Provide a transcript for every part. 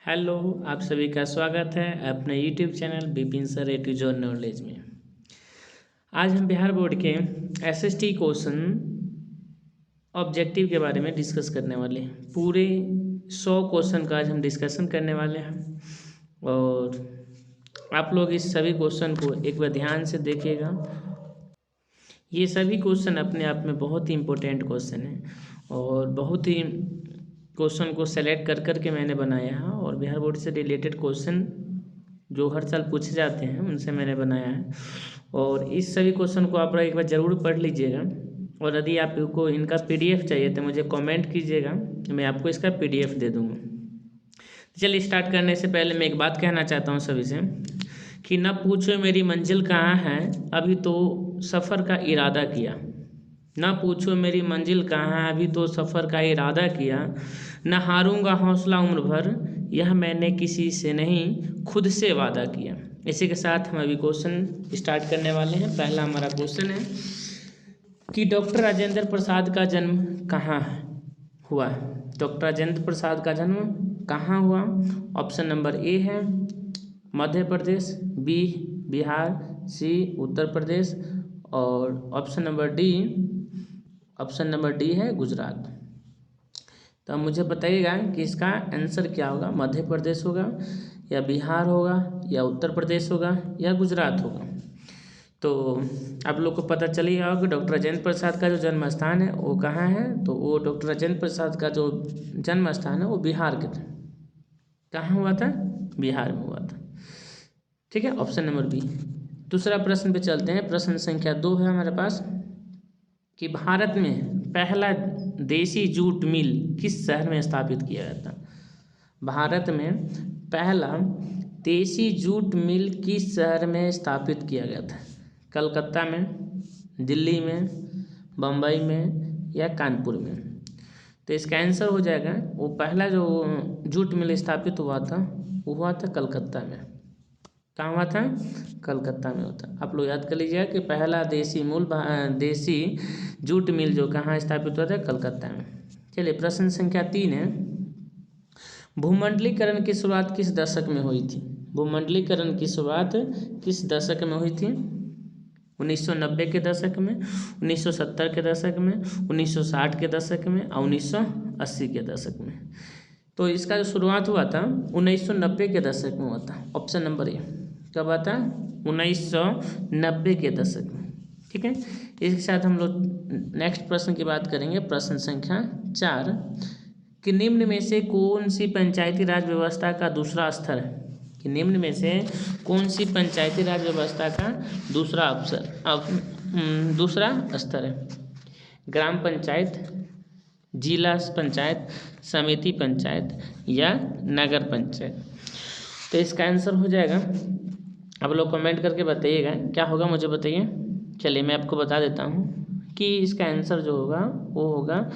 Hello, आप सभी का स्वागत है अपने YouTube channel Bipin sir A to Z knowledge में। आज हम बिहार बोर्ड के एसएसटी क्वेश्चन ऑब्जेक्टिव के बारे में डिस्कस करने वाले हैं। पूरे 100 क्वेश्चन का आज हम डिस्कशन करने वाले हैं और आप लोग इस सभी क्वेश्चन को एक बार ध्यान से देखिएगा। ये सभी क्वेश्चन अपने आप में बहुत ही इम्पोर्टेंट क्वेश्चन हैं और बहुत ही क्वेश्चन को सेलेक्ट कर कर के मैंने बनाया है और बिहार बोर्ड से रिलेटेड क्वेश्चन जो हर साल पूछे जाते हैं उनसे मैंने बनाया है। और इस सभी क्वेश्चन को आप एक बार ज़रूर पढ़ लीजिएगा और यदि आपको इनका पीडीएफ चाहिए तो मुझे कमेंट कीजिएगा, मैं आपको इसका पीडीएफ दे दूँगा। चलिए स्टार्ट करने से पहले मैं एक बात कहना चाहता हूँ सभी से कि न पूछो मेरी मंजिल कहाँ है, अभी तो सफ़र का इरादा किया। न पूछो मेरी मंजिल कहाँ है, अभी तो सफ़र का इरादा किया। न हारूंगा हौसला उम्र भर, यह मैंने किसी से नहीं खुद से वादा किया। इसी के साथ हम अभी क्वेश्चन स्टार्ट करने वाले हैं। पहला हमारा क्वेश्चन है कि डॉक्टर राजेंद्र प्रसाद का जन्म कहाँ हुआ। डॉक्टर राजेंद्र प्रसाद का जन्म कहाँ हुआ? ऑप्शन नंबर ए है मध्य प्रदेश, बी बिहार, सी उत्तर प्रदेश और ऑप्शन नंबर डी है गुजरात। तो अब मुझे बताइएगा कि इसका आंसर क्या होगा। मध्य प्रदेश होगा या बिहार होगा या उत्तर प्रदेश होगा या गुजरात होगा। तो आप लोग को पता चल ही होगा कि डॉक्टर राजेंद्र प्रसाद का जो जन्म स्थान है वो कहाँ है। तो वो डॉक्टर राजेंद्र प्रसाद का जो जन्म स्थान है वो बिहार के कहाँ हुआ था? बिहार में हुआ था। ठीक है, ऑप्शन नंबर बी। दूसरा प्रश्न पे चलते हैं। प्रश्न संख्या 2 है हमारे पास कि भारत में पहला देसी जूट मिल किस शहर में स्थापित किया गया था। भारत में पहला देसी जूट मिल किस शहर में स्थापित किया गया था? कलकत्ता में, दिल्ली में, बम्बई में या कानपुर में? तो इसका आंसर हो जाएगा वो पहला जो जूट मिल स्थापित हुआ था वो हुआ था कलकत्ता में। कहाँ हुआ था? कलकत्ता में होता। आप लोग याद कर लीजिएगा कि पहला देसी जूट मिल जो कहाँ स्थापित हुआ था? कलकत्ता में। चलिए प्रश्न संख्या 3 है। भूमंडलीकरण की शुरुआत किस दशक में हुई थी? भूमंडलीकरण की शुरुआत किस दशक में हुई थी? 1990 के दशक में, 1970 के दशक में, 1960 के दशक में और 1980 के दशक में। तो इसका जो शुरुआत हुआ था 1990 के दशक में हुआ था। Option number A. कब आता? 1990 के दशक में। ठीक है, इसके साथ हम लोग नेक्स्ट प्रश्न की बात करेंगे। प्रश्न संख्या 4 कि निम्न में से कौन सी पंचायती राज व्यवस्था का दूसरा स्तर है? कि निम्न में से कौन सी पंचायती राज व्यवस्था का दूसरा स्तर है? ग्राम पंचायत, जिला पंचायत, समिति पंचायत या नगर पंचायत? तो इसका आंसर हो जाएगा, आप लोग कमेंट करके बताइएगा क्या होगा, मुझे बताइए। चलिए मैं आपको बता देता हूँ कि इसका आंसर जो होगा वो होगा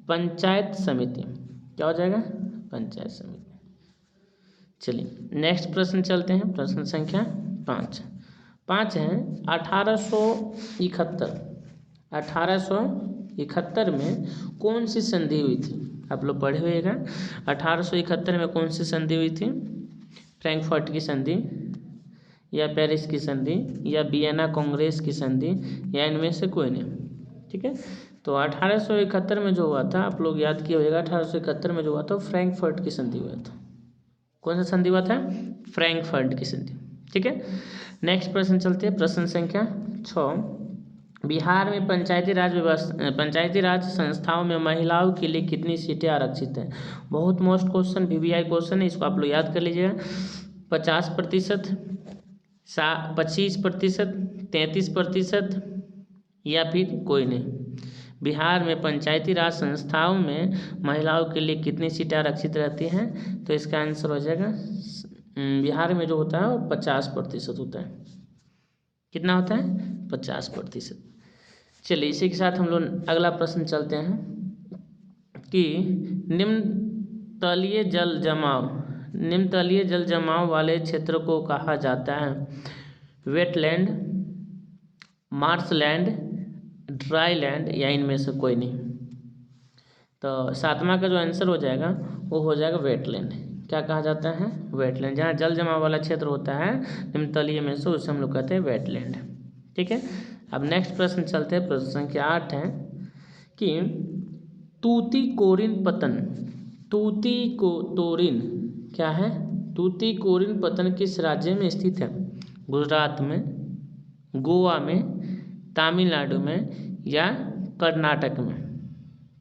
पंचायत समिति। क्या हो जाएगा? पंचायत समिति। चलिए नेक्स्ट प्रश्न चलते हैं। प्रश्न संख्या 5 है 1871 में कौन सी संधि हुई थी? आप लोग पढ़े हुएगा 1871 में कौन सी संधि हुई थी? फ्रैंकफर्ट की संधि या पेरिस की संधि या वियना कांग्रेस की संधि या इनमें से कोई नहीं। ठीक है, तो 1871 में जो हुआ था आप लोग याद किया होगा, 1871 में जो हुआ था फ्रैंकफर्ट की संधि हुआ था। कौन सा संधि हुआ था? फ्रैंकफर्ट की संधि। ठीक है, नेक्स्ट प्रश्न चलते हैं। प्रश्न संख्या 6 बिहार में पंचायती राज संस्थाओं में महिलाओं के लिए कितनी सीटें आरक्षित हैं? बहुत मोस्ट क्वेश्चन वीवीआई क्वेश्चन है, इसको आप लोग याद कर लीजिएगा। 50%, 25%, 33% या फिर कोई नहीं। बिहार में पंचायती राज संस्थाओं में महिलाओं के लिए कितनी सीटें आरक्षित रहती हैं? तो इसका आंसर हो जाएगा बिहार में जो होता है वो 50% होता है। कितना होता है? 50%। चलिए इसी के साथ हम लोग अगला प्रश्न चलते हैं कि निम्न तलीय जल जमाव वाले क्षेत्र को कहा जाता है? वेटलैंड, मार्शलैंड, ड्राई लैंड या इनमें से कोई नहीं। तो 7वां का जो आंसर हो जाएगा वो हो जाएगा वेटलैंड। क्या कहा जाता है? वेटलैंड। जहाँ जल जमाव वाला क्षेत्र होता है निम्नतलीय में से, उसे हम लोग कहते हैं वेटलैंड। ठीक है, अब नेक्स्ट प्रश्न चलते हैं। प्रश्न संख्या 8 है कि तूतीकोरिन पतन, तूतीकोरिन क्या है? तूतीकोरिन पतन किस राज्य में स्थित है? गुजरात में, गोवा में, तमिलनाडु में या कर्नाटक में?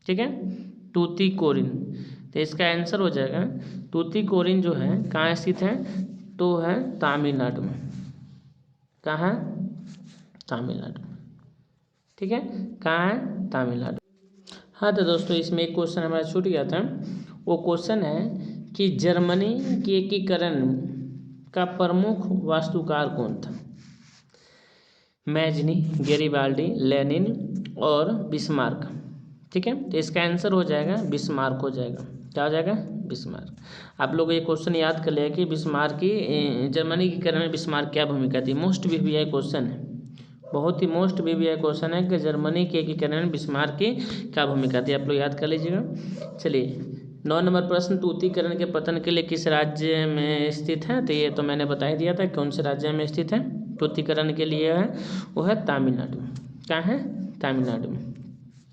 ठीक है, तूतीकोरिन। तो इसका आंसर हो जाएगा तूतीकोरिन जो है कहाँ स्थित है? तो है तमिलनाडु में। कहाँ? तमिलनाडु में। ठीक है, कहाँ है? तमिलनाडु। हाँ तो दोस्तों इसमें एक क्वेश्चन हमारा छूट गया था। वो क्वेश्चन है कि जर्मनी के एकीकरण का प्रमुख वास्तुकार कौन था? मैजनी, गेरिबाल्डी, लेनिन और बिस्मार्क। ठीक है, तो इसका आंसर हो जाएगा बिस्मार्क हो जाएगा। क्या हो जाएगा? बिस्मार्क। आप लोग ये क्वेश्चन याद कर लिया कि बिस्मार्क की जर्मनी के एकीकरण में बिस्मार्क क्या भूमिका थी। मोस्ट VVI क्वेश्चन है, बहुत ही मोस्ट VVI क्वेश्चन है कि जर्मनी के एकीकरण में बिस्मार्क की क्या भूमिका थी। आप लोग याद कर लीजिएगा। चलिए 9 नंबर प्रश्न, तूतीकरण के पतन के लिए किस राज्य में स्थित है? तो ये तो मैंने बता ही दिया था कौन से राज्य में स्थित है तूतीकरण के लिए है, वो है तमिलनाडु। क्या है? तमिलनाडु में।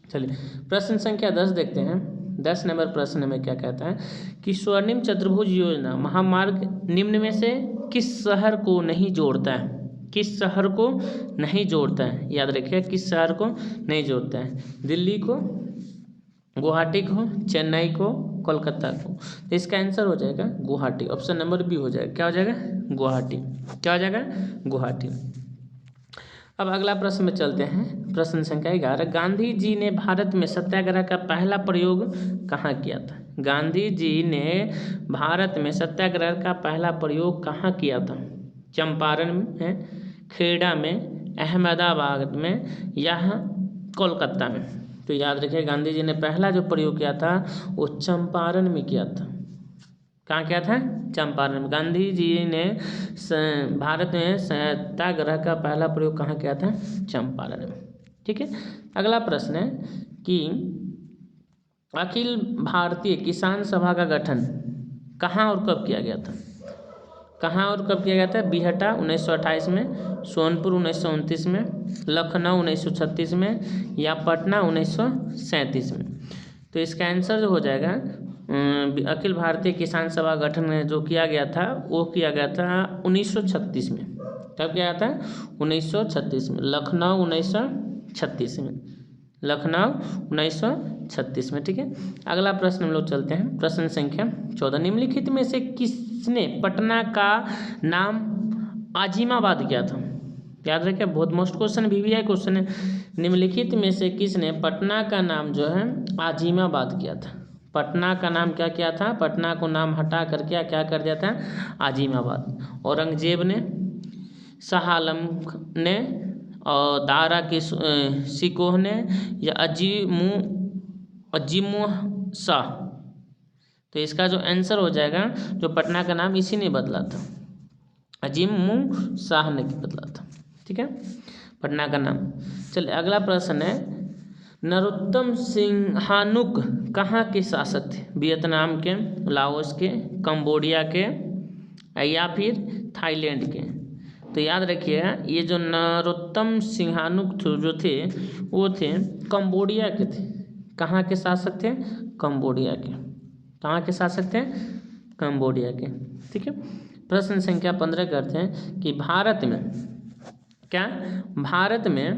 चलिए प्रश्न संख्या 10 देखते हैं। 10 नंबर प्रश्न में क्या कहता है कि स्वर्णिम चतुर्भुज योजना महामार्ग निम्न में से किस शहर को नहीं जोड़ता है? किस शहर को नहीं जोड़ता है? याद रखिए, किस शहर को नहीं जोड़ता है? दिल्ली को, गुवाहाटी को, चेन्नई को, कोलकाता को। तो इसका आंसर हो जाएगा गुवाहाटी। ऑप्शन नंबर बी हो जाएगा। क्या हो जाएगा? गुवाहाटी। क्या हो जाएगा? गुवाहाटी। अब अगला प्रश्न में चलते हैं। प्रश्न संख्या 11, गांधी जी ने भारत में सत्याग्रह का पहला प्रयोग कहाँ किया था? गांधी जी ने भारत में सत्याग्रह का पहला प्रयोग कहाँ किया था? चंपारण में, खेड़ा में, अहमदाबाद में या कोलकाता में? तो याद रखिए गांधी जी ने पहला जो प्रयोग किया था वो चंपारण में किया था। कहाँ किया था? चंपारण में। गांधी जी ने भारत में सत्याग्रह का पहला प्रयोग कहाँ किया था? चंपारण में। ठीक है, अगला प्रश्न है कि अखिल भारतीय किसान सभा का गठन कहाँ और कब किया गया था? कहाँ और कब किया गया था? बिहटा 1928 में, सोनपुर 1929 में, लखनऊ 1936 में या पटना 1937 में? तो इसका आंसर जो हो जाएगा अखिल भारतीय किसान सभा गठन जो किया गया था वो किया गया था 1936 में। कब किया गया था? 1936 में। लखनऊ 1936 में। लखनऊ 1936 में। ठीक है, अगला प्रश्न हम लोग चलते हैं। प्रश्न संख्या 14, निम्नलिखित में से किसने पटना का नाम आजिमाबाद किया था? याद रखिए, बहुत मोस्ट क्वेश्चन VVI क्वेश्चन है। निम्नलिखित में से किसने पटना का नाम जो है आजिमाबाद किया था? पटना का नाम क्या किया था? पटना को नाम हटा कर क्या कर दिया था? आजिमाबाद। औरंगजेब ने, शाह आलम ने और दारा के शिकोह ने या अजीमु शाह? तो इसका जो आंसर हो जाएगा, जो पटना का नाम इसी ने बदला था, अजीमु शाह ने बदला था। ठीक है, पटना का नाम। चलिए अगला प्रश्न है, नरोत्तम सिंहानुक कहाँ के शासक थे? वियतनाम के, लाओस के, कंबोडिया के या फिर थाईलैंड के? तो याद रखिए ये जो नरोत्तम सिंहानुक जो थे वो थे कंबोडिया के थे। कहाँ के शासक थे? कंबोडिया के। कहाँ के शासक थे? कंबोडिया के। ठीक है, प्रश्न संख्या 15 करते हैं कि भारत में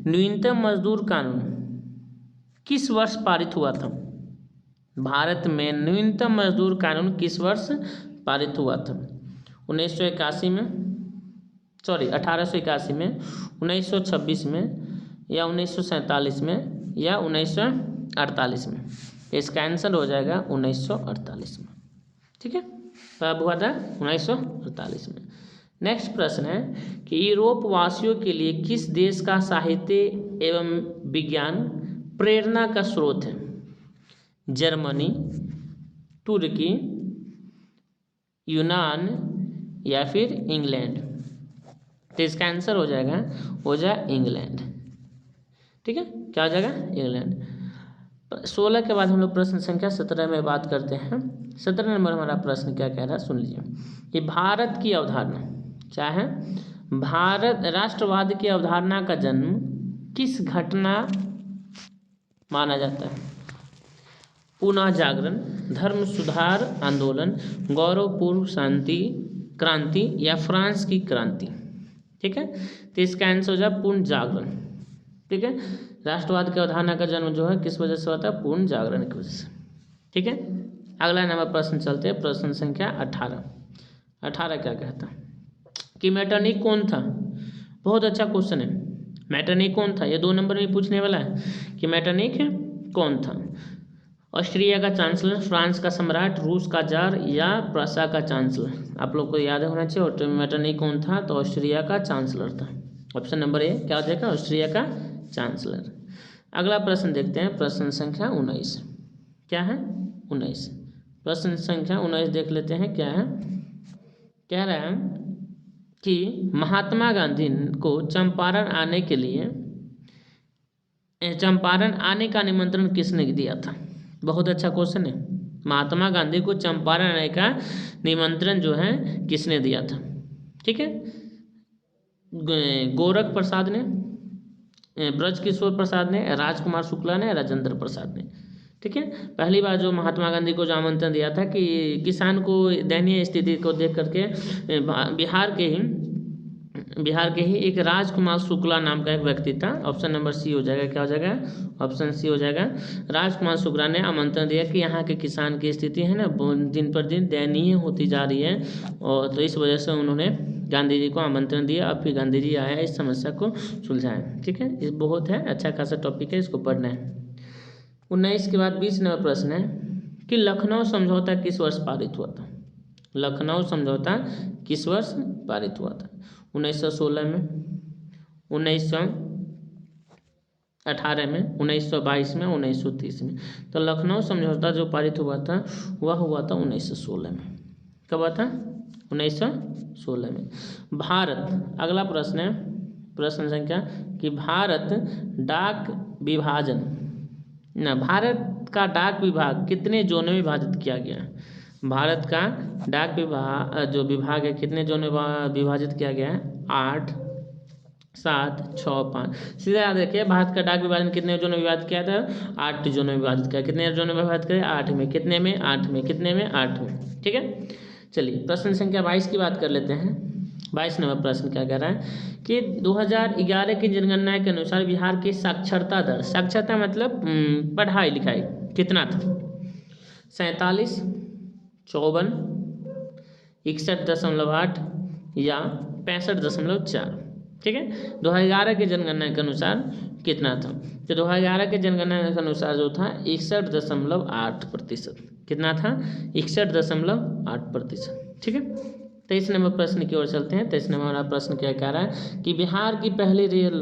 न्यूनतम मजदूर कानून किस वर्ष पारित हुआ था? भारत में न्यूनतम मजदूर कानून किस वर्ष पारित हुआ था? 1881 में, 1926 में या 1947 में या 1948 में? इसका आंसर हो जाएगा 1948 में। ठीक है, कब हुआ था? 1948 में। नेक्स्ट प्रश्न है कि यूरोप वासियों के लिए किस देश का साहित्य एवं विज्ञान प्रेरणा का स्रोत है? जर्मनी, तुर्की, यूनान या फिर इंग्लैंड? तो इसका आंसर हो जाएगा इंग्लैंड। ठीक है, क्या हो जाएगा? इंग्लैंड। 16 के बाद हम लोग प्रश्न संख्या 17 में बात करते हैं। 17 नंबर हमारा प्रश्न क्या कह रहा है, सुन लीजिए कि भारत की अवधारणा क्या है। भारत राष्ट्रवाद की अवधारणा का जन्म किस घटना माना जाता है। पुनः जागरण, धर्म सुधार आंदोलन, गौरवपूर्व शांति क्रांति या फ्रांस की क्रांति। ठीक है, तो इसका आंसर हो जाए पूर्ण जागरण। ठीक है, राष्ट्रवाद की अवधारणा का जन्म जो है किस वजह से होता है, पूर्ण जागरण की वजह से। ठीक है, अगला नंबर प्रश्न चलते हैं, प्रश्न संख्या 18। 18 क्या कहता है कि मेटरनिक कौन था। बहुत अच्छा क्वेश्चन है, मेटरनिक कौन था, ये 2 नंबर में पूछने वाला है कि मेटरनिक कौन था। ऑस्ट्रिया का चांसलर, फ्रांस का सम्राट, रूस का जार या प्रसा का चांसलर। आप लोग को याद होना चाहिए। और मेटरनिक कौन था, तो ऑस्ट्रिया का चांसलर था। ऑप्शन नंबर ए क्या हो जाएगा, ऑस्ट्रिया का चांसलर। अगला प्रश्न देखते हैं, प्रश्न संख्या 19 क्या है, 19। प्रश्न संख्या 19 देख लेते हैं क्या है। कह रहा है कि महात्मा गांधी को चंपारण आने का निमंत्रण किसने दिया था। बहुत अच्छा क्वेश्चन है, महात्मा गांधी को चंपारण आने का निमंत्रण जो है किसने दिया था। ठीक है, गोरख प्रसाद ने, ब्रज किशोर प्रसाद ने, राजकुमार शुक्ला ने, राजेंद्र प्रसाद ने। ठीक है, पहली बार जो महात्मा गांधी को जो आमंत्रण दिया था कि किसान को दयनीय स्थिति को देख करके बिहार के ही एक राजकुमार शुक्ला नाम का एक व्यक्ति था। ऑप्शन नंबर सी हो जाएगा, क्या हो जाएगा, ऑप्शन सी हो जाएगा। राजकुमार शुक्ला ने आमंत्रण दिया कि यहाँ के किसान की स्थिति है ना दिन पर दिन दयनीय होती जा रही है, और तो इस वजह से उन्होंने गांधी जी को आमंत्रण दिया और फिर गांधी जी आए इस समस्या को सुलझाएं। ठीक है, ये बहुत है अच्छा खासा टॉपिक है, इसको पढ़ना है। 19 के बाद 20 नंबर प्रश्न है कि लखनऊ समझौता किस वर्ष पारित हुआ था। लखनऊ समझौता किस वर्ष पारित हुआ था। 1916 में, 1918 में, 1922 में, 1930 में। तो लखनऊ समझौता जो पारित हुआ था वह हुआ था 1916 में। कब हुआ था, 1916 में। भारत, अगला प्रश्न है प्रश्न संख्या कि भारत का डाक विभाग कितने जोनों में विभाजित किया गया है। भारत का डाक विभाग जो विभाग है कितने जोनों में विभाजित किया गया है, 8, 7, 6, 5। सीधा याद रखिए, भारत का डाक विभाजन कितने जोनों में विभाजित किया था, 8 जोनों में विभाजित किया। कितने जोनों में विभाजित किया, 8 में। कितने में, 8 में। कितने में, 8 में। ठीक है, चलिए प्रश्न संख्या 22 की बात कर लेते हैं। 22 नंबर प्रश्न क्या कह रहा है कि 2011 की जनगणना के अनुसार बिहार की साक्षरता दर, साक्षरता मतलब पढ़ाई लिखाई, कितना था, 47, 54, 61.8 या 65.4। ठीक है, 2011 की जनगणना के अनुसार कितना था। तो 2011 के जनगणना के अनुसार जो था 61.8%। कितना था, 61.8%। ठीक है, 23 नंबर प्रश्न की ओर चलते हैं। 23 नंबर वाला प्रश्न क्या कह रहा है कि बिहार की पहली रेल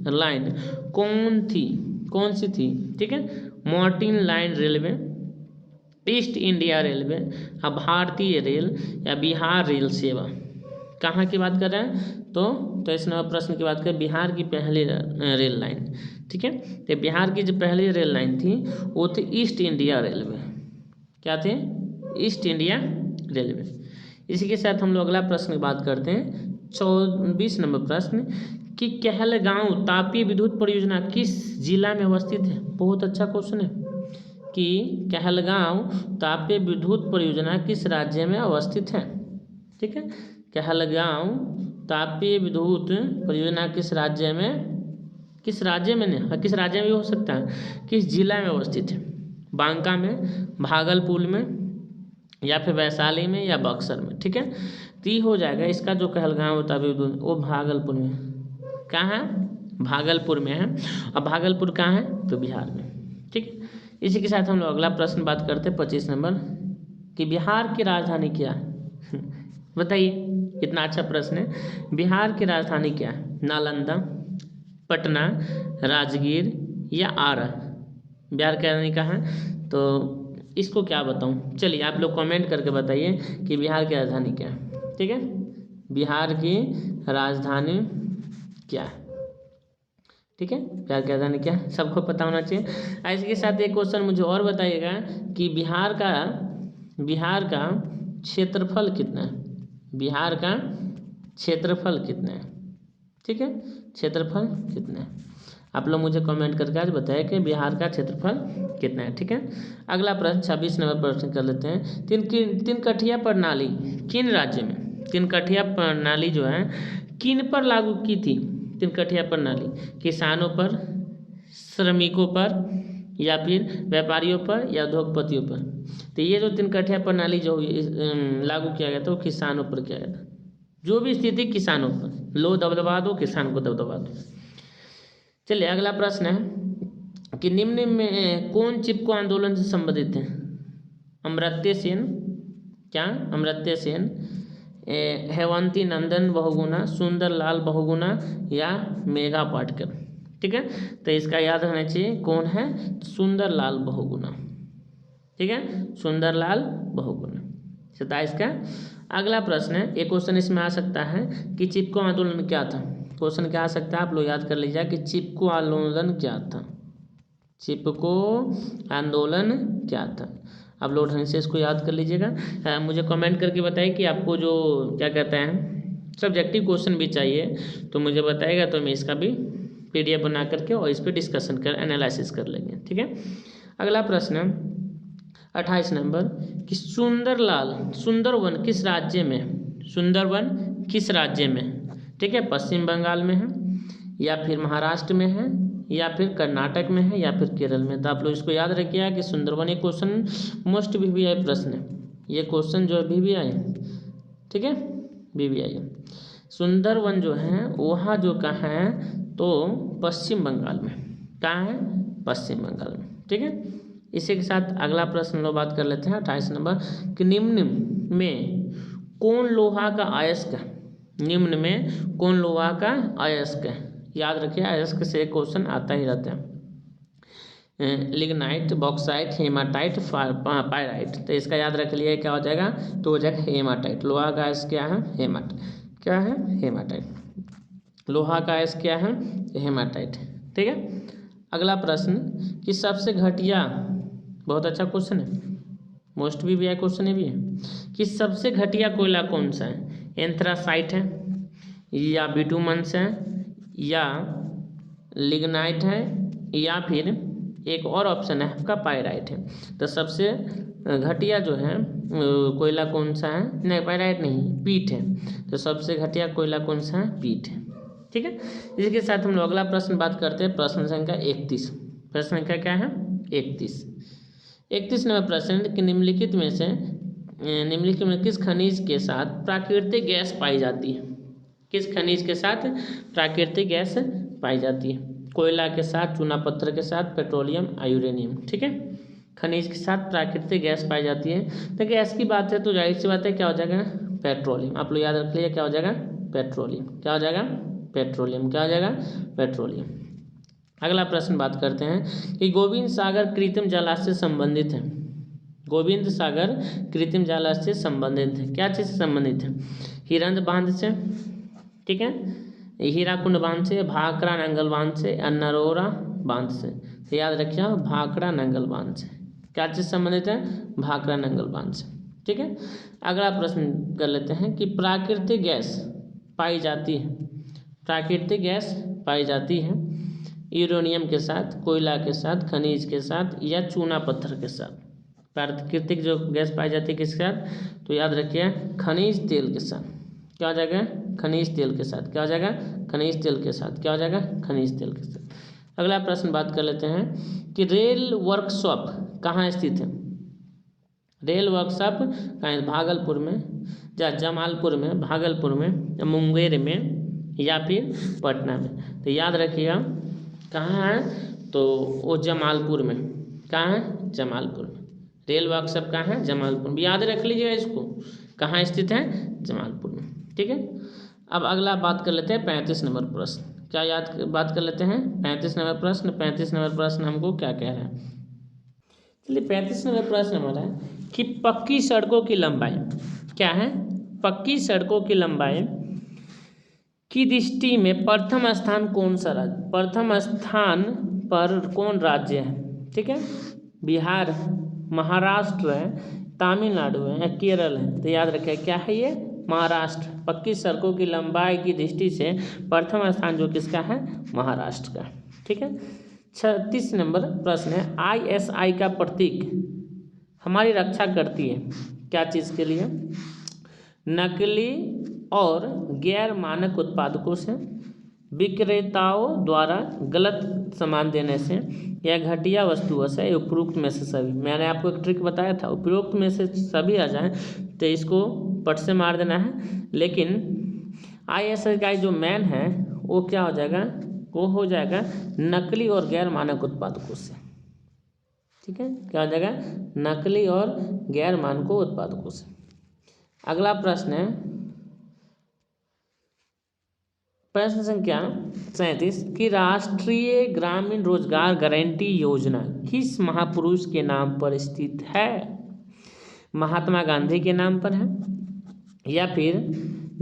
लाइन कौन सी थी। ठीक है, Martin line railway, east India railway या भारतीय रेल या बिहार रेल सेवा। कहाँ की बात कर रहे हैं, तो इस नंबर प्रश्न की बात करें बिहार की पहली रेल लाइन। ठीक है, तो बिहार की जो पहली रेल लाइन थी वो थी ईस्ट इंडिया रेलवे। क्या थे, ईस्ट इंडिया रेलवे। इसी के साथ हम लोग अगला प्रश्न की बात करते हैं। 24 नंबर प्रश्न कि कहलगांव तापीय विद्युत परियोजना किस जिला में अवस्थित है। बहुत अच्छा क्वेश्चन है कि कहलगांव तापीय विद्युत परियोजना किस राज्य में अवस्थित है। ठीक है, कहलगांव तापीय विद्युत परियोजना किस राज्य में नहीं, किस राज्य में भी हो सकता है, किस जिला में अवस्थित है। बांका में, भागलपुर में या फिर वैशाली में या बक्सर में। ठीक है, तो ये हो जाएगा इसका जो कहलगांव तापीय विद्युत वो भागलपुर में। कहाँ है, भागलपुर में है। और भागलपुर कहाँ है, तो बिहार में। ठीक है, इसी के साथ हम लोग अगला प्रश्न बात करते हैं 25 नंबर कि बिहार की राजधानी क्या है। बताइए, कितना अच्छा प्रश्न है। बिहार की राजधानी क्या है, नालंदा, पटना, राजगीर या आरा। बिहार की राजधानी कहाँ है, तो इसको क्या बताऊँ, चलिए आप लोग कमेंट करके बताइए कि बिहार की राजधानी क्या है। ठीक है, बिहार की राजधानी क्या है। ठीक है, प्यार की राजधानी क्या है, सबको पता होना चाहिए। इसके साथ एक क्वेश्चन मुझे और बताइएगा कि बिहार का क्षेत्रफल कितना है, बिहार का क्षेत्रफल कितना है, ठीक है, क्षेत्रफल कितना है, आप लोग मुझे कमेंट करके आज बताइए कि बिहार का क्षेत्रफल कितना है। ठीक है, अगला प्रश्न 26 नंबर प्रश्न कर लेते हैं। तीन कठिया प्रणाली किन राज्य में, तीन कठिया प्रणाली जो है किन पर लागू की थी, तीन कठिया प्रणाली किसानों पर, श्रमिकों पर, या फिर व्यापारियों पर, या उद्योगपतियों पर। तो ये जो तीन कठिया प्रणाली जो लागू किया गया था वो किसानों पर किया गया था, जो भी स्थिति किसानों पर, लो दबदबा दो, किसान को दबदबा दो। चलिए अगला प्रश्न है कि निम्न में कौन चिपको आंदोलन से संबंधित है, अमर्त्य सेन, क्या अमर्त्य सेन, हेमवती नंदन बहुगुणा, सुंदरलाल बहुगुणा, या मेघा पाटकर। ठीक है, तो इसका याद रहना चाहिए कौन है, सुंदरलाल बहुगुणा। ठीक है, सुंदरलाल बहुगुणा। 27 का अगला प्रश्न है, एक क्वेश्चन इसमें आ सकता है कि चिपको आंदोलन क्या था, क्वेश्चन क्या आ सकता है, आप लोग याद कर लीजिए कि चिपको आंदोलन क्या था, चिपको आंदोलन क्या था। आप लोग ढंग से इसको याद कर लीजिएगा। मुझे कमेंट करके बताइए कि आपको जो क्या कहते हैं सब्जेक्टिव क्वेश्चन भी चाहिए तो मुझे बताइएगा, तो मैं इसका भी PDF बना करके और इस पर डिस्कशन कर एनालिसिस कर लेंगे। ठीक है, अगला प्रश्न 28 नंबर कि सुंदरवन किस राज्य में, सुंदरवन किस राज्य में, ठीक है, पश्चिम बंगाल में है, या फिर महाराष्ट्र में है, या फिर कर्नाटक में है, या फिर केरल में। तो आप लोग इसको याद रखिएगा कि सुंदरवन एक क्वेश्चन मोस्ट VVI प्रश्न है, ये क्वेश्चन जो VVI है, ठीक है, VVI है। सुंदरवन जो है वहाँ जो कहाँ है, तो पश्चिम बंगाल में, कहाँ है, पश्चिम बंगाल में। ठीक है, इसी के साथ अगला प्रश्न लोग बात कर लेते हैं 28 नंबर कि निम्न में कौन लोहा का अयस्क है, निम्न में कौन लोहा का अयस्क है। याद रखिए अयस्क से क्वेश्चन आता ही रहता है, लिग्नाइट, बॉक्साइट, हेमाटाइट, पायराइट। तो इसका याद रख लिया क्या हो जाएगा, तो हो जाएगा हेमाटाइट। लोहा का अयस्क क्या है, क्या है, हेमाटाइट। लोहा का अयस्क क्या है, हेमाटाइट। ठीक है, अगला प्रश्न कि सबसे घटिया, बहुत अच्छा क्वेश्चन है, मोस्ट VVI क्वेश्चन है भी है कि सबसे घटिया कोयला कौन सा है, एंथ्रासाइट है, या बिटुमन्स है, या लिग्नाइट है, या फिर एक और ऑप्शन है आपका पायराइट है। तो सबसे घटिया जो है कोयला कौन सा है, नहीं पायराइट नहीं, पीट है। तो सबसे घटिया कोयला कौन सा है, पीट है। ठीक है, इसके साथ हम लोग अगला प्रश्न बात करते हैं, प्रश्न संख्या 31। प्रश्न संख्या क्या है, 31 नंबर प्रश्न कि निम्नलिखित में किस खनिज के साथ प्राकृतिक गैस पाई जाती है, किस खनिज के साथ प्राकृतिक गैस पाई जाती है, कोयला के साथ, चूना पत्थर के साथ, पेट्रोलियम, यूरेनियम। ठीक है, खनिज के साथ प्राकृतिक गैस पाई जाती है। तो गैस की बात है तो जाहिर सी बात है क्या हो जाएगा, पेट्रोलियम। आप लोग याद रख लीजिए क्या हो जाएगा, पेट्रोलियम। क्या हो जाएगा, पेट्रोलियम। क्या हो जाएगा, पेट्रोलियम। अगला प्रश्न बात करते हैं कि गोविंद सागर कृत्रिम जलाशय से संबंधित है, गोविंद सागर कृत्रिम जलाशय से संबंधित है, क्या चीज़ से संबंधित है, हिरंद बांध से, ठीक है, हीराकुंड बांध से, भाखड़ा नंगल बांध से, नरोरा बांध से। तो याद रखिए भाखड़ा नंगल बांध से, क्या चीज़ संबंधित है, भाखड़ा नंगल बांध से। ठीक है, अगला प्रश्न कर लेते हैं कि प्राकृतिक गैस पाई जाती है, प्राकृतिक गैस पाई जाती है यूरेनियम के साथ, कोयला के साथ, खनिज के साथ, या चूना पत्थर के साथ। प्राकृतिक जो गैस पाई जाती है किसके साथ, तो याद रखिए खनिज तेल के साथ। क्या हो जाएगा, खनिज तेल के साथ। क्या हो जाएगा, खनिज तेल के साथ। क्या हो जाएगा, खनिज तेल के साथ। अगला प्रश्न बात कर लेते हैं कि रेल वर्कशॉप कहाँ स्थित है, रेल वर्कशॉप कहाँ है, भागलपुर में, या जमालपुर में, भागलपुर में, मुंगेर में, या फिर पटना में। तो याद रखिएगा कहाँ है, तो वो जमालपुर में। कहाँ है, जमालपुर में। रेल वर्कशॉप कहाँ है, जमालपुर में। याद रख लीजिएगा इसको, कहाँ स्थित है, जमालपुर में। ठीक है, अब अगला बात कर लेते हैं 35 नंबर प्रश्न। क्या बात कर लेते हैं 35 नंबर प्रश्न। 35 नंबर प्रश्न हमको क्या कह रहा है, चलिए 35 नंबर प्रश्न हमारा है कि पक्की सड़कों की लंबाई क्या है, पक्की सड़कों की लंबाई की दृष्टि में प्रथम स्थान कौन सा राज्य, प्रथम स्थान पर कौन राज्य है? ठीक है, बिहार, महाराष्ट्र है, तमिलनाडु है या केरल है? तो याद रखें क्या है ये, महाराष्ट्र। पक्की सड़कों की लंबाई की दृष्टि से प्रथम स्थान जो किसका है, महाराष्ट्र का। ठीक है, 36 नंबर प्रश्न है, ISI का प्रतीक हमारी रक्षा करती है क्या चीज़ के लिए? नकली और गैर मानक उत्पादकों से, विक्रेताओं द्वारा गलत सामान देने से, या घटिया वस्तुओं से, उपरोक्त में से सभी। मैंने आपको एक ट्रिक बताया था, उपरोक्त में से सभी आ जाए तो इसको पट से मार देना है, लेकिन ISI का जो मैन है वो क्या हो जाएगा, वो हो जाएगा नकली और गैर मानक उत्पादकों से। ठीक है, क्या हो जाएगा, नकली और गैर मानक उत्पादकों से। अगला प्रश्न है प्रश्न संख्या 37 कि राष्ट्रीय ग्रामीण रोजगार गारंटी योजना किस महापुरुष के नाम पर स्थित है? महात्मा गांधी के नाम पर है, या फिर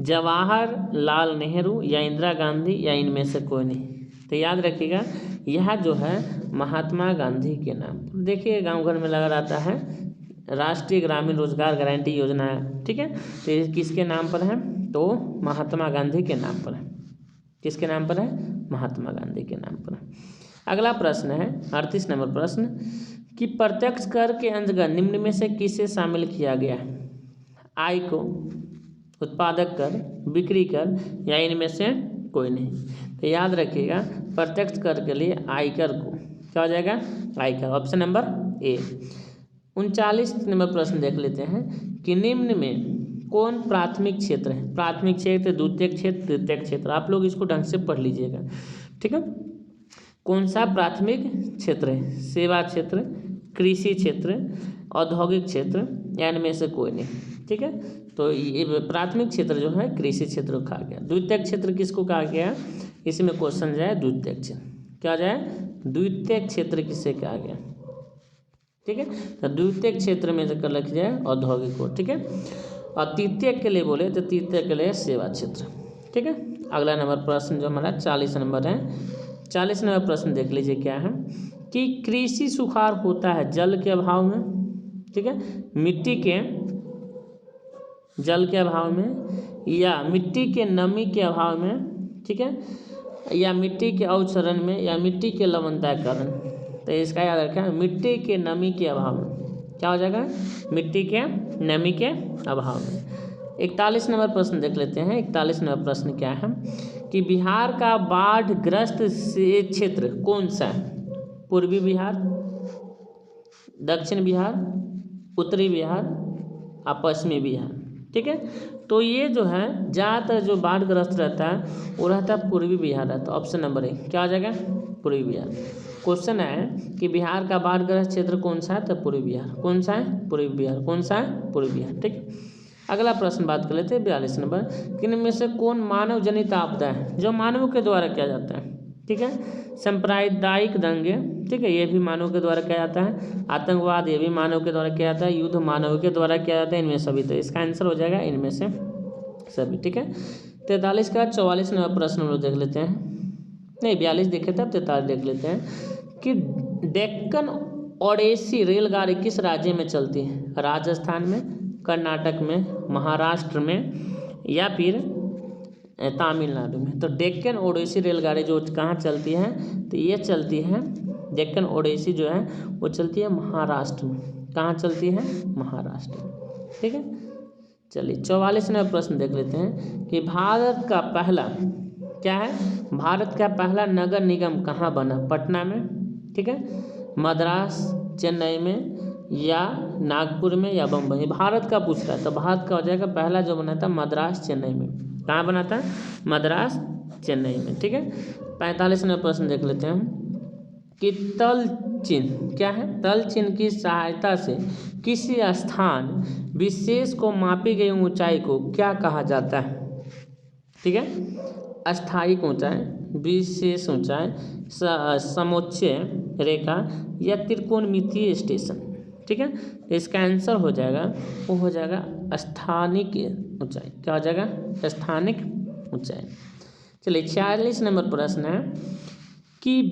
जवाहरलाल नेहरू, या इंदिरा गांधी, या इनमें से कोई नहीं? तो याद रखिएगा यह जो है महात्मा गांधी के नाम पर। देखिए गांव घर में लगा रहता है राष्ट्रीय ग्रामीण रोजगार गारंटी योजना है। ठीक है, तो ये किसके नाम पर है? तो महात्मा गांधी के नाम पर है। किसके नाम पर है? महात्मा गांधी के नाम पर है। अगला प्रश्न है 38 नंबर प्रश्न कि प्रत्यक्ष कर के अंतर्गत निम्न में से किसे शामिल किया गया है? आय को, उत्पादक कर, बिक्री कर, या इनमें से कोई नहीं? तो याद रखिएगा प्रत्यक्ष कर के लिए आयकर को क्या हो जाएगा, आयकर, ऑप्शन नंबर ए। 39 नंबर प्रश्न देख लेते हैं कि निम्न में कौन प्राथमिक क्षेत्र है? प्राथमिक क्षेत्र, द्वितीयक क्षेत्र, तृतीयक क्षेत्र। आप लोग इसको ढंग से पढ़ लीजिएगा। ठीक है, कौन सा प्राथमिक क्षेत्र है? सेवा क्षेत्र, कृषि क्षेत्र, औद्योगिक क्षेत्र, या इनमें से कोई नहीं? ठीक है, तो ये प्राथमिक क्षेत्र जो है कृषि क्षेत्र को कहा गया। द्वितीयक क्षेत्र किसको कहा गया? इसमें क्वेश्चन जाए द्वितीयक क्षेत्र क्या जाए, द्वितीयक क्षेत्र किसे कहा गया? ठीक है, तो द्वितीयक क्षेत्र में जो लिख जाए औद्योगिक को। ठीक है, और तृतीयक के लिए बोले तो तृतीयक के लिए सेवा क्षेत्र। ठीक है, अगला नंबर प्रश्न जो हमारा 40 नंबर है, 40 नंबर प्रश्न देख लीजिए क्या है कि कृषि सुखाड़ होता है जल के अभाव में। ठीक है, मिट्टी के जल के अभाव में, या मिट्टी के नमी के अभाव में, ठीक है, या मिट्टी के अवक्षरण में, या मिट्टी के लवणता के कारण। तो इसका याद रखें मिट्टी के नमी के अभाव में क्या हो जाएगा, मिट्टी के नमी के अभाव में। 41 नंबर प्रश्न देख लेते हैं। 41 नंबर प्रश्न क्या है कि बिहार का बाढ़ग्रस्त क्षेत्र कौन सा है? पूर्वी बिहार, दक्षिण बिहार, उत्तरी बिहार, और पश्चिमी बिहार। ठीक है, तो ये जो है ज़्यादातर जो बाढ़ग्रस्त रहता है वो रहता है पूर्वी बिहार रहता है। ऑप्शन नंबर 1 क्या हो जाएगा, पूर्वी बिहार। क्वेश्चन है कि बिहार का बाढ़ग्रस्त क्षेत्र कौन सा है? तो पूर्वी बिहार। कौन सा है? पूर्वी बिहार। कौन सा है? पूर्वी बिहार। ठीक, अगला प्रश्न बात कर लेते हैं 42 नंबर कि इनमें से कौन मानव जनित आपदा है जो मानव के द्वारा किया जाता है? ठीक है, सांप्रदायिक दंगे, ठीक है, ये भी मानव के द्वारा किया जाता है। आतंकवाद ये भी मानव के द्वारा किया जाता है। युद्ध मानव के द्वारा किया जाता है। इनमें सभी, तो इसका आंसर हो जाएगा इनमें से सभी। ठीक है, 43 का 44 नंबर प्रश्न हम लोग देख लेते हैं, नहीं 42 देखे थे, अब 43 देख लेते हैं कि डेक्कन ओडेसी रेलगाड़ी किस राज्य में चलती है? राजस्थान में, कर्नाटक में, महाराष्ट्र में, या फिर तमिलनाडु में? तो डेक्कन ओडेसी रेलगाड़ी जो कहाँ चलती है? तो ये चलती है, डेक्कन ओडेसी जो है वो चलती है महाराष्ट्र में। कहाँ चलती है? महाराष्ट्र में। ठीक है, चलिए 44 नंबर प्रश्न देख लेते हैं कि भारत का पहला क्या है, भारत का पहला नगर निगम कहाँ बना? पटना में, ठीक है, मद्रास, चेन्नई में, या नागपुर में, या बम्बई? भारत का पूछ रहा है तो भारत का हो जाएगा पहला जो बना था मद्रास चेन्नई में। कहाँ बना था? मद्रास चेन्नई में। ठीक है, 45 नंबर प्रश्न देख लेते हैं कि तल चिन्ह क्या है? तल चिन्ह की सहायता से किसी स्थान विशेष को मापी गई ऊंचाई को क्या कहा जाता है? ठीक है, अस्थायी ऊंचाई, विशेष ऊंचाई, समोच्चय रेखा, या त्रिकोणमितीय स्टेशन। ठीक है, तो इसका आंसर हो जाएगा वो हो जाएगा स्थानिक ऊंचाई। क्या हो जाएगा? स्थानिक ऊंचाई। चलिए 46 नंबर प्रश्न है कि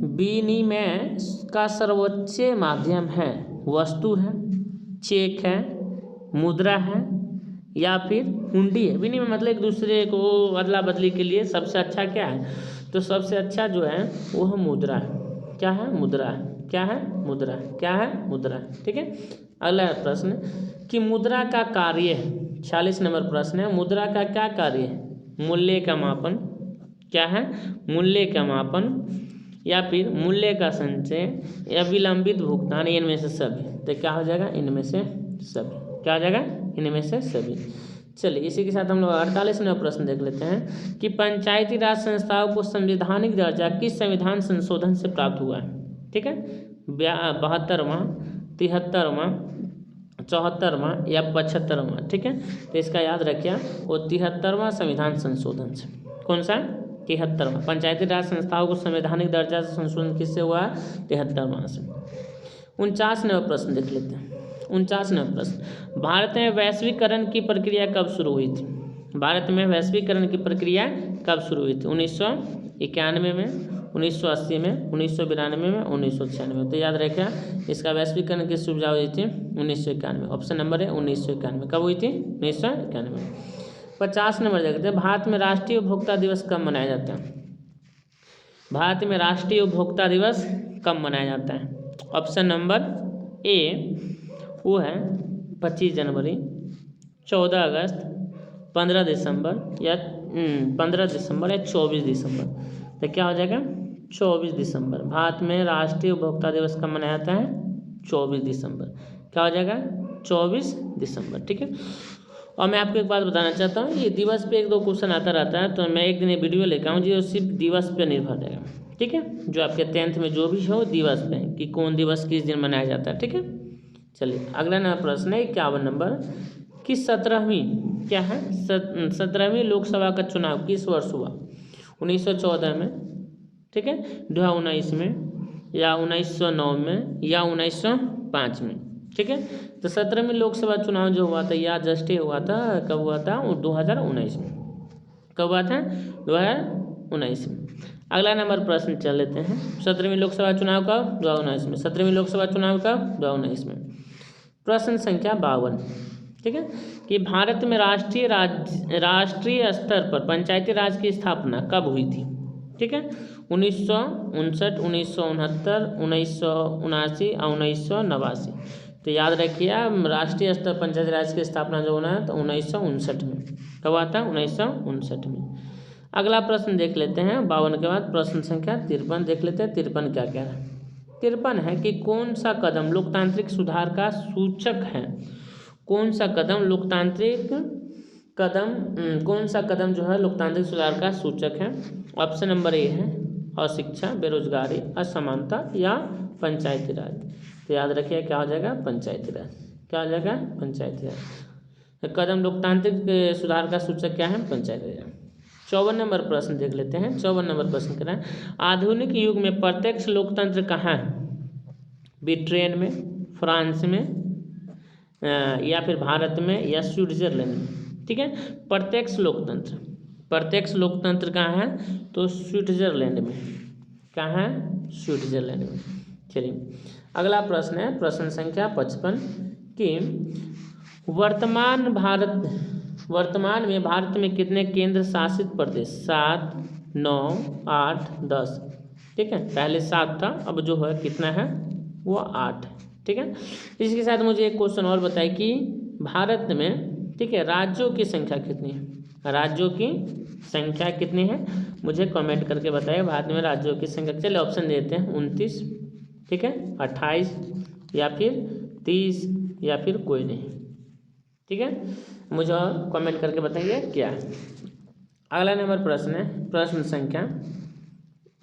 विनिमय का सर्वोच्च माध्यम है, वस्तु है, चेक है, मुद्रा है या फिर हुंडी है। विनिमय मतलब एक दूसरे को अदला बदली के लिए सबसे अच्छा क्या है, तो सबसे अच्छा जो है वो है मुद्रा है। क्या है? मुद्रा है। क्या है? मुद्रा है। क्या है? मुद्रा है। ठीक है। अगला प्रश्न कि मुद्रा का कार्य है, 46 नंबर प्रश्न है, मुद्रा का क्या कार्य है? मूल्य का मापन। क्या है? मूल्य का मापन या फिर मूल्य का संचय या विलंबित भुगतान, इनमें से सभी। तो क्या हो जाएगा? इनमें से सभी। क्या हो जाएगा? इनमें से सभी। चलिए इसी के साथ हम लोग 48 नंबर प्रश्न देख लेते हैं कि पंचायती राज संस्थाओं को संवैधानिक दर्जा किस संविधान संशोधन से प्राप्त हुआ है। ठीक है। 72वां, 73वां, 74वां या 75वां। ठीक है। तो इसका याद रखिए वो 73वां संविधान संशोधन से। कौन सा? 73वां। पंचायती राज संस्थाओं को संवैधानिक दर्जा से संशोधन किससे हुआ? 73वां से। 49 नंबर प्रश्न देख लेते हैं। 49 नंबर प्रश्न, भारत में वैश्वीकरण की प्रक्रिया कब शुरू हुई थी? भारत में वैश्वीकरण की प्रक्रिया कब शुरू हुई थी? 1991 में, 1980 में, 1992 में, 1996। तो याद रखिए इसका वैश्वीकरण किस शुरुआत हुई थी? 1991। ऑप्शन नंबर है 1991। कब हुई थी? 1991। 50 नंबर देखते हैं, भारत में राष्ट्रीय उपभोक्ता दिवस कब मनाया जाता है? भारत में राष्ट्रीय उपभोक्ता दिवस कब मनाया जाता है? ऑप्शन नंबर ए वो है 25 जनवरी, 14 अगस्त, 15 दिसंबर या 15 दिसंबर या 24 दिसंबर। तो क्या हो जाएगा? 24 दिसंबर। भारत में राष्ट्रीय उपभोक्ता दिवस कब मनाया जाता है? 24 दिसंबर। क्या हो जाएगा? 24 दिसंबर। ठीक है। और मैं आपको एक बात बताना चाहता हूँ, ये दिवस पे 1-2 क्वेश्चन आता रहता है, तो मैं एक दिन ये वीडियो लेकर आऊँ जो सिर्फ दिवस पे निर्भर रहेगा। ठीक है। जो आपके 10th में जो भी हो दिवस पे कि कौन दिवस किस दिन मनाया जाता है। ठीक है। चलिए अगला नंबर प्रश्न है 51 नंबर कि 17वीं क्या है? 17वीं लोकसभा का चुनाव किस वर्ष हुआ? 1914 में, ठीक है, 2019 में या 1909 में या 1905 में। ठीक है। तो 17वीं लोकसभा चुनाव जो हुआ था या जस्ट हुआ था, कब हुआ था? 2019 में। कब हुआ था? 2019 में। अगला नंबर प्रश्न चल लेते हैं, 17वीं लोकसभा चुनाव कब? 2019 में। 17वीं लोकसभा चुनाव कब? 2019 में। प्रश्न संख्या 52। ठीक है कि भारत में राष्ट्रीय स्तर पर पंचायती राज की स्थापना कब हुई थी? ठीक है। 1959, 1969, 1979 और 1989। तो याद रखिए राष्ट्रीय स्तर पंचायती राज की स्थापना जो होना है तो 1959 में। कब आता है? 1959 में। अगला प्रश्न देख लेते हैं 52 के बाद प्रश्न संख्या 53 देख लेते हैं। 53 क्या क्या है? 53 है कि कौन सा कदम लोकतांत्रिक सुधार का सूचक है? कौन सा कदम लोकतांत्रिक कौन सा कदम जो है लोकतांत्रिक सुधार का सूचक है? ऑप्शन नंबर ए है अशिक्षा, बेरोजगारी, असमानता या पंचायती राज। तो याद रखिए क्या हो जाएगा? पंचायती राज। क्या हो जाएगा? पंचायती राज। कदम लोकतांत्रिक सुधार का सूचक क्या है? पंचायती राज। 54 नंबर प्रश्न देख लेते हैं। 54 नंबर प्रश्न करें, आधुनिक युग में प्रत्यक्ष लोकतंत्र कहाँ है? ब्रिटेन में, फ्रांस में या फिर भारत में या स्विट्जरलैंड में। ठीक है। प्रत्यक्ष लोकतंत्र कहाँ है? तो स्विट्जरलैंड में। कहाँ है? स्विट्जरलैंड में। चलिए अगला प्रश्न है प्रश्न संख्या 55 कि वर्तमान में भारत में कितने केंद्र शासित प्रदेश? 7, 9, 8, 10। ठीक है। पहले 7 था, अब जो है कितना है? वो 8। ठीक है। इसके साथ मुझे एक क्वेश्चन और बताइए कि भारत में, ठीक है, राज्यों की संख्या कितनी है? राज्यों की संख्या कितनी है मुझे कमेंट करके बताइए। भारत में राज्यों की संख्या, चलिए ऑप्शन देते हैं 29, ठीक है, 28 या फिर 30 या फिर कोई नहीं। ठीक है। मुझे कमेंट करके बताइए क्या है। अगला नंबर प्रश्न है प्रश्न संख्या,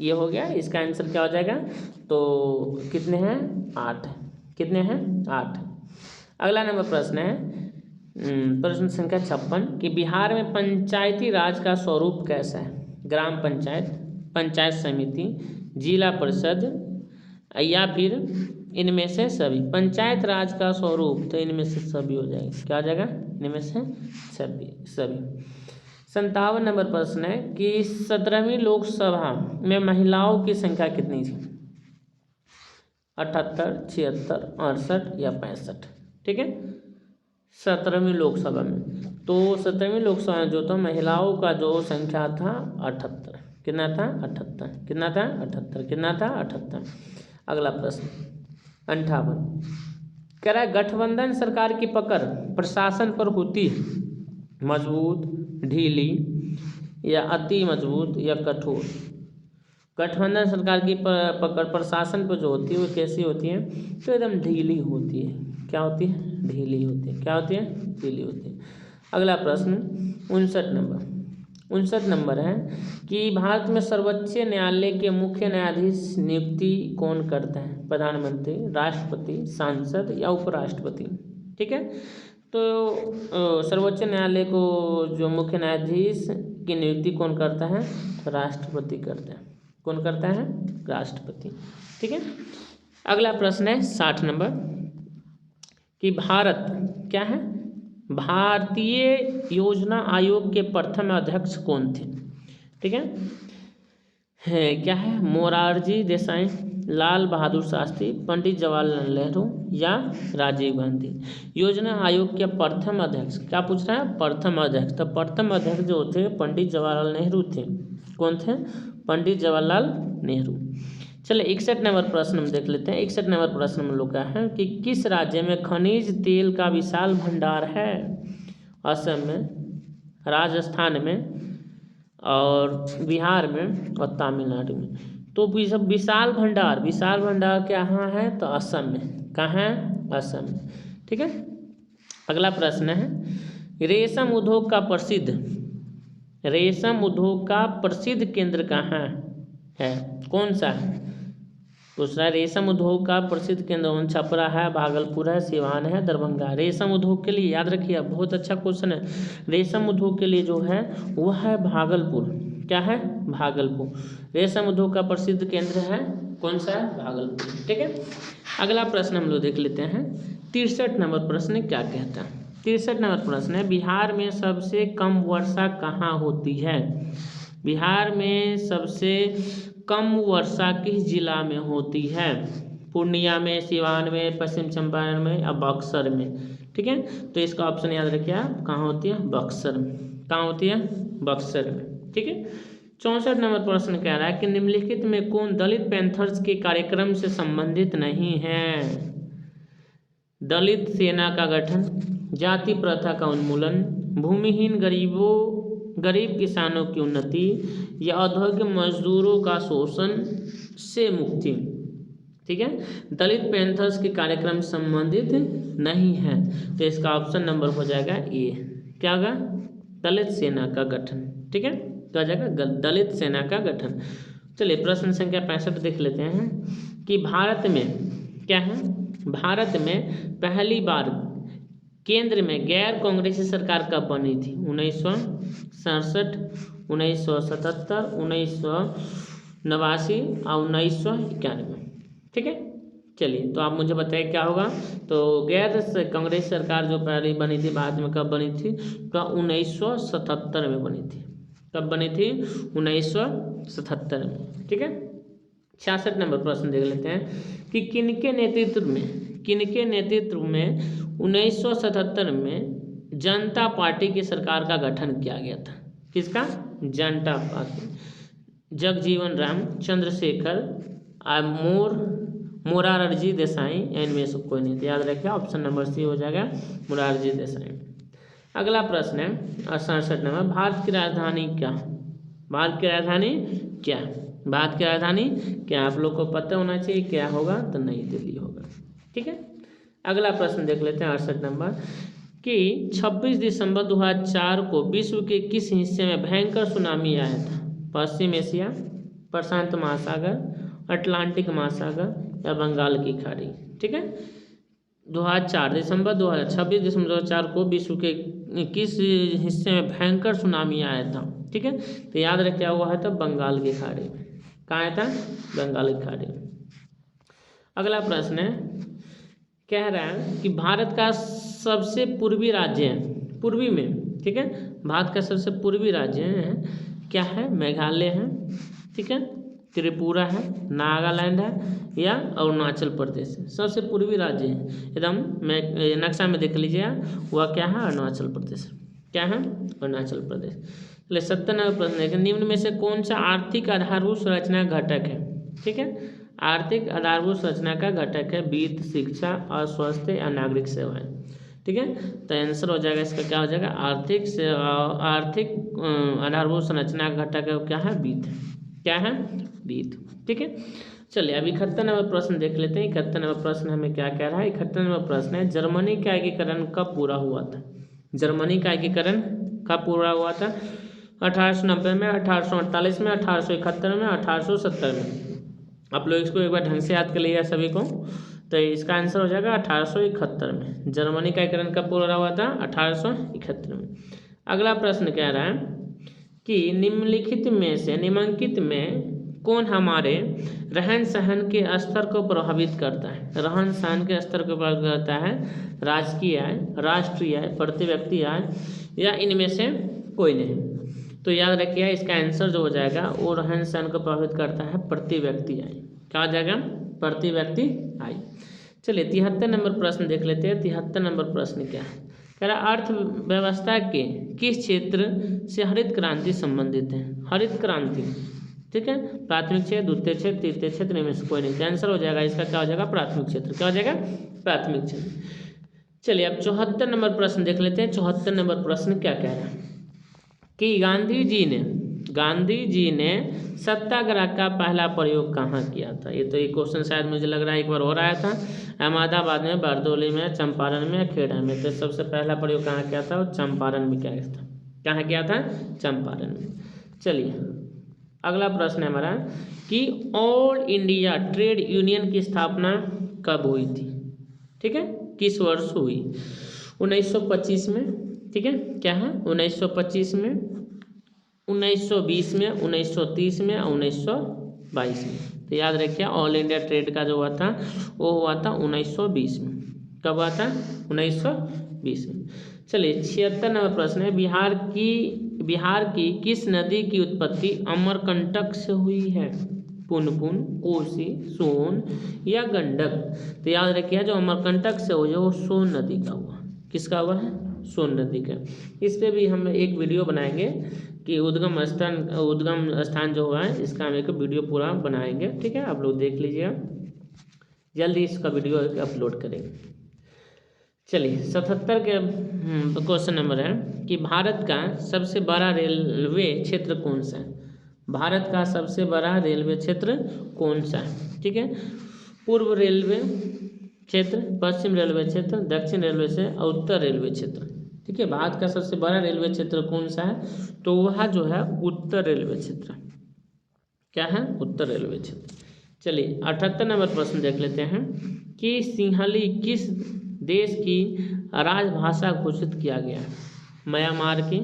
ये हो गया, इसका आंसर क्या हो जाएगा? तो कितने हैं? 8। कितने हैं? 8। अगला नंबर प्रश्न है प्रश्न संख्या 56 कि बिहार में पंचायती राज का स्वरूप कैसा है? ग्राम पंचायत, पंचायत समिति, जिला परिषद या फिर इनमें से सभी। पंचायत राज का स्वरूप तो इनमें से सभी हो जाएगा। क्या हो जाएगा? इनमें से सभी। 57 नंबर प्रश्न है कि 17वीं लोकसभा में महिलाओं की संख्या कितनी थी? 78, 76, 68 या 65? ठीक है, 17वीं लोकसभा में। तो 17वीं लोकसभा में जो था महिलाओं का जो संख्या था 78। कितना था? 78। कितना था? 78। कितना था? 78। अगला प्रश्न 58 कह रहा है गठबंधन सरकार की पकड़ प्रशासन पर होती है मजबूत, ढीली या अति मजबूत या कठोर? गठबंधन सरकार की पकड़ प्रशासन पर जो होती है वो कैसी होती है? तो एकदम ढीली होती है। क्या होती है? ढीली होती है। क्या होती है? ढीली होती है। अगला प्रश्न 59 नंबर है कि भारत में सर्वोच्च न्यायालय के मुख्य न्यायाधीश नियुक्ति कौन करता है? प्रधानमंत्री, राष्ट्रपति, सांसद या उपराष्ट्रपति? ठीक है, तो सर्वोच्च न्यायालय को जो मुख्य न्यायाधीश की नियुक्ति कौन करता है? राष्ट्रपति करता है। कौन करता है? राष्ट्रपति। ठीक है, अगला प्रश्न है 60 नंबर कि भारत क्या है? भारतीय योजना आयोग के प्रथम अध्यक्ष कौन थे? ठीक है क्या है? मोरारजी देसाई, लाल बहादुर शास्त्री, पंडित जवाहरलाल नेहरू या राजीव गांधी? योजना आयोग के प्रथम अध्यक्ष क्या पूछ रहा है? प्रथम अध्यक्ष। तो प्रथम अध्यक्ष जो थे पंडित जवाहरलाल नेहरू थे। कौन थे? पंडित जवाहरलाल नेहरू। चलिए 61 नंबर प्रश्न हम देख लेते हैं। 61 नंबर प्रश्न हम लोग का है कि किस राज्य में खनिज तेल का विशाल भंडार है? असम में, राजस्थान में और बिहार में और तमिलनाडु में। तो सब विशाल भंडार कहाँ है? तो असम में। कहाँ है? असम में। ठीक है, अगला प्रश्न है रेशम उद्योग का प्रसिद्ध केंद्र कहाँ है? कौन सा है? पूछ रहा है रेशम उद्योग का प्रसिद्ध केंद्र छपरा है, भागलपुर है, सिवान है, दरभंगा? रेशम उद्योग के लिए याद रखिए, बहुत अच्छा क्वेश्चन है। रेशम उद्योग के लिए जो है वह है भागलपुर। क्या है? भागलपुर। रेशम उद्योग का प्रसिद्ध केंद्र है कौन सा है? भागलपुर। ठीक है, अगला प्रश्न हम लोग देख लेते हैं। 63 नंबर प्रश्न क्या कहता है? 63 नंबर प्रश्न है बिहार में सबसे कम वर्षा कहाँ होती है? बिहार में सबसे कम वर्षा किस जिला में होती है? पूर्णिया में, सिवान में, पश्चिम चंपारण में या बक्सर में? ठीक है, तो इसका ऑप्शन याद रखिए आप, कहाँ होती है? बक्सर में। कहाँ होती है? बक्सर में। ठीक है, 64 नंबर प्रश्न कह रहा है कि निम्नलिखित में कौन दलित पैंथर्स के कार्यक्रम से संबंधित नहीं है? दलित सेना का गठन, जाति प्रथा का उन्मूलन, भूमिहीन गरीब किसानों की उन्नति या औद्योगिक मजदूरों का शोषण से मुक्ति? ठीक है, दलित पैंथर्स के कार्यक्रम संबंधित नहीं है, तो इसका ऑप्शन नंबर हो जाएगा ए। क्या होगा? दलित सेना का गठन। ठीक है, क्या हो जाएगा? दलित सेना का गठन। चलिए प्रश्न संख्या 65 देख लेते हैं कि भारत में क्या है? भारत में पहली बार केंद्र में गैर कांग्रेसी सरकार कब बनी थी? 1967, 1977, 1989 और 1991। ठीक है, चलिए तो आप मुझे बताइए क्या होगा। तो गैर कांग्रेस सरकार जो पहले बनी थी बाद में कब बनी थी? तो 1977 में बनी थी। कब बनी थी? 1977 में। ठीक है, 66 नंबर प्रश्न देख लेते हैं कि किनके नेतृत्व में 1977 में जनता पार्टी की सरकार का गठन किया गया था? किसका? जनता पार्टी। जगजीवन राम, चंद्रशेखर, मोरारजी देसाई, इनमें से कोई नहीं। तो याद रखिए ऑप्शन नंबर सी हो जाएगा, मोरारजी देसाई। अगला प्रश्न है 67 नंबर, भारत की राजधानी क्या? भारत की राजधानी क्या? भारत की राजधानी क्या? आप लोग को पता होना चाहिए क्या होगा, तो नई दिल्ली होगा। ठीक है, अगला प्रश्न देख लेते हैं 68 नंबर कि 26 दिसंबर 2004 को विश्व के किस हिस्से में भयंकर सुनामी आया था? पश्चिम एशिया, प्रशांत महासागर, अटलांटिक महासागर या बंगाल की खाड़ी? ठीक है, 26 दिसंबर 2004 को विश्व के किस हिस्से में भयंकर सुनामी आया था? ठीक है, तो याद रखिए हुआ है तो बंगाल की खाड़ी में। कहाँ आया था? बंगाल की खाड़ी में। अगला प्रश्न है कह रहा है कि भारत का सबसे पूर्वी राज्य है, पूर्वी में ठीक है। भारत का सबसे पूर्वी राज्य है क्या है, मेघालय है, ठीक है, त्रिपुरा है, नागालैंड है या अरुणाचल प्रदेश है। सबसे पूर्वी राज्य है एकदम नक्शा में देख लीजिए, वह क्या है, अरुणाचल प्रदेश। क्या है, अरुणाचल प्रदेश। चलिए 97 प्रश्न है, निम्न में से कौन सा आर्थिक आधारभूत संरचना घटक है, ठीक है। आर्थिक आधारभूत संरचना का घटक है वित्त, शिक्षा और स्वास्थ्य या नागरिक सेवाएं, ठीक है। तो आंसर हो जाएगा इसका, क्या हो जाएगा, आर्थिक आधारभूत संरचना का घटक है क्या है, वित्त। क्या है, वित्त, ठीक है। चलिए अब 71 नंबर प्रश्न देख लेते हैं। 71 नंबर प्रश्न हमें क्या कह रहा है। 71 नंबर प्रश्न है, जर्मनी का एकीकरण कब पूरा हुआ था। जर्मनी का एकीकरण कब पूरा हुआ था। 1890 में, 1848 में, 1871 में, 1870 में। आप लोग इसको एक बार ढंग से याद कर लीजिए सभी को। तो इसका आंसर हो जाएगा 1871 में। जर्मनी का एकीकरण कब पूरा हुआ था, 1871 में। अगला प्रश्न कह रहा है कि निम्नलिखित में से निम्नलिखित में कौन हमारे रहन सहन के स्तर को प्रभावित करता है। रहन सहन के स्तर को प्रभावित करता है राजकीय आय, राष्ट्रीय आय, प्रति व्यक्ति आय या इनमें से कोई नहीं। तो याद रखिए इसका आंसर जो हो जाएगा वो रहन सहन को प्रभावित करता है प्रति व्यक्ति आय। क्या हो जाएगा, प्रति व्यक्ति आय। चलिए 73 नंबर प्रश्न देख लेते हैं। 73 नंबर प्रश्न क्या है, कह रहा अर्थव्यवस्था के किस क्षेत्र से हरित क्रांति संबंधित है। हरित क्रांति, ठीक है, प्राथमिक क्षेत्र, द्वितीय क्षेत्र, तृतीय क्षेत्र, इनमें से कोई नहीं। आंसर हो जाएगा इसका, क्या हो जाएगा, प्राथमिक क्षेत्र। क्या हो जाएगा, प्राथमिक क्षेत्र। चलिए अब 74 नंबर प्रश्न देख लेते हैं। 74 नंबर प्रश्न क्या कह रहा है कि गांधी जी ने सत्याग्रह का पहला प्रयोग कहाँ किया था। ये तो एक क्वेश्चन शायद मुझे लग रहा है एक बार और आया था, अहमदाबाद में, बारदौली में, चंपारण में, खेड़ा में। तो सबसे पहला प्रयोग कहाँ किया था, चंपारण में किया था। कहाँ किया था, चंपारण में। चलिए अगला प्रश्न है हमारा कि ऑल इंडिया ट्रेड यूनियन की स्थापना कब हुई थी, ठीक है, किस वर्ष हुई। 1925 में, ठीक है, क्या है, 1925 में, 1920 में, 1930 में और 1922 में। तो याद रखिए ऑल इंडिया ट्रेड का जो हुआ था वो हुआ था 1920 में। कब हुआ था, 1920 में। चलिए 76 नंबर प्रश्न है, बिहार की किस नदी की उत्पत्ति अमरकंटक से हुई है। पुनपुन, कोसी, सोन या गंडक। तो याद रखिए जो अमरकंटक से हुई है वो सोन नदी का हुआ। किसका हुआ है, सोन नदी का। इस पर भी हम एक वीडियो बनाएंगे कि उद्गम स्थान जो हुआ है इसका हम एक वीडियो पूरा बनाएंगे, ठीक है, आप लोग देख लीजिएगा, जल्दी इसका वीडियो अपलोड करेंगे। चलिए 77 के क्वेश्चन नंबर है कि भारत का सबसे बड़ा रेलवे क्षेत्र कौन सा है। भारत का सबसे बड़ा रेलवे क्षेत्र कौन सा है, ठीक है। पूर्व रेलवे क्षेत्र, पश्चिम रेलवे क्षेत्र, दक्षिण रेलवे से और उत्तर रेलवे क्षेत्र, ठीक है। भारत का सबसे बड़ा रेलवे क्षेत्र कौन सा है, तो वह जो है उत्तर रेलवे क्षेत्र। क्या है, उत्तर रेलवे क्षेत्र। चलिए 78 नंबर प्रश्न देख लेते हैं कि सिंहली किस देश की राजभाषा घोषित किया गया है। म्यांमार की,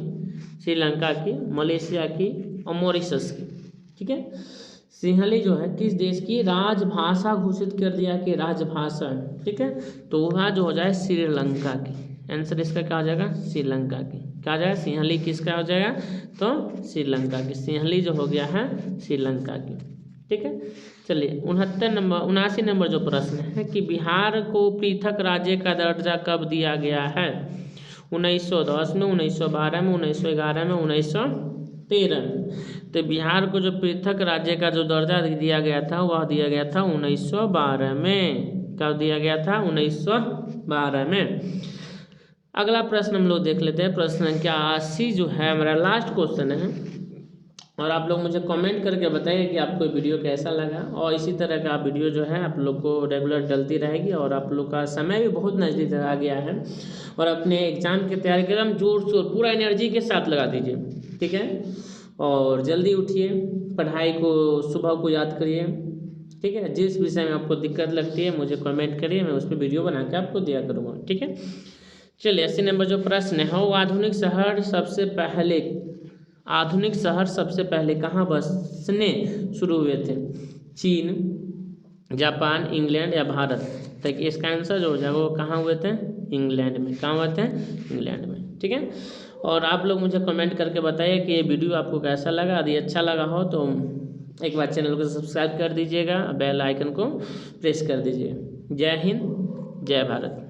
श्रीलंका की, मलेशिया की और मॉरिशस की, ठीक है। सिंहली जो है किस देश की राजभाषा घोषित कर दिया कि राजभाषा, ठीक है, तो वह जो हो जाए श्रीलंका की। आंसर इसका क्या हो जाएगा, श्रीलंका की। क्या हो जाएगा, सिंहली किसका हो जाएगा, तो श्रीलंका की। सिंहली जो हो गया है श्रीलंका की, ठीक है। चलिए 79 नंबर जो प्रश्न है कि बिहार को पृथक राज्य का दर्जा कब दिया गया है। 1910 में, 1912 में, 1911 में, 1913 में। तो बिहार को जो पृथक राज्य का जो दर्जा दिया गया था वह दिया गया था 1912 में। कब दिया गया था, 1912 में। अगला प्रश्न हम लोग देख लेते हैं। प्रश्न संख्या 80 जो है हमारा लास्ट क्वेश्चन है, और आप लोग मुझे कमेंट करके बताइए कि आपको वीडियो कैसा लगा। और इसी तरह का वीडियो जो है आप लोग को रेगुलर डलती रहेगी। और आप लोग का समय भी बहुत नज़दीक आ गया है और अपने एग्ज़ाम की तैयारी के एकदम जोर शोर पूरा एनर्जी के साथ लगा दीजिए, ठीक है। और जल्दी उठिए, पढ़ाई को सुबह को याद करिए, ठीक है। जिस विषय में आपको दिक्कत लगती है मुझे कमेंट करिए, मैं उस पर वीडियो बना के आपको दिया करूँगा, ठीक है। चलिए 80 नंबर जो प्रश्न है वो आधुनिक शहर सबसे पहले कहाँ बसने शुरू हुए थे। चीन, जापान, इंग्लैंड या भारत। तक इसका आंसर जो हो जाएगा वो कहाँ हुए थे, इंग्लैंड में। कहाँ हुआ था? इंग्लैंड में। ठीक है, और आप लोग मुझे कमेंट करके बताइए कि ये वीडियो आपको कैसा लगा। यदि अच्छा लगा हो तो एक बार चैनल को सब्सक्राइब कर दीजिएगा, बेल आइकन को प्रेस कर दीजिए। जय हिंद, जय भारत।